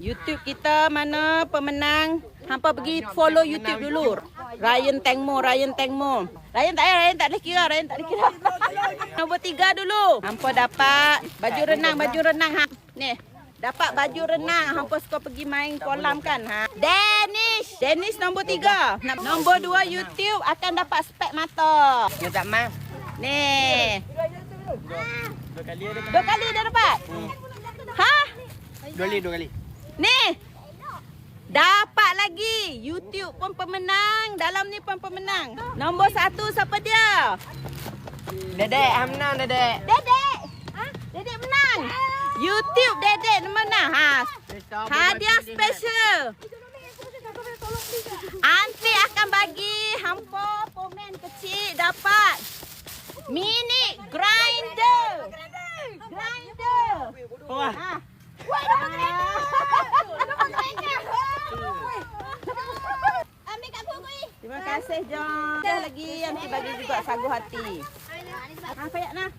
YouTube kita mana pemenang? Hampa pergi follow YouTube dulu. Ryan Tengmo. Ryan tak boleh kira. Nombor 3 dulu. Hampa dapat baju renang. Ha. Ni. Dapat baju renang. Hampa suka pergi main kolam kan? Ha. Dennis nombor 3. Nombor 2 YouTube akan dapat spek mata. Minta maaf. Ni. 2 kali ada. 2 kali dah dapat? Ha? 2 kali. Ni. Dapat lagi. YouTube pun pemenang. Dalam ni pun pemenang. Nombor 1 siapa dia? Dedek, menang Dedek. Dedek. Ha? Dedek menang. YouTube Dedek menang. Ha. Hadiah special. Aunty akan bagi hampa pomen kecil dapat mini grinder. Wah. Ha. Wah, dapat grinder. Ambil kat buku. Terima kasih John. Dah lagi Aunty bagi juga sagu hati. Ha, payah nah.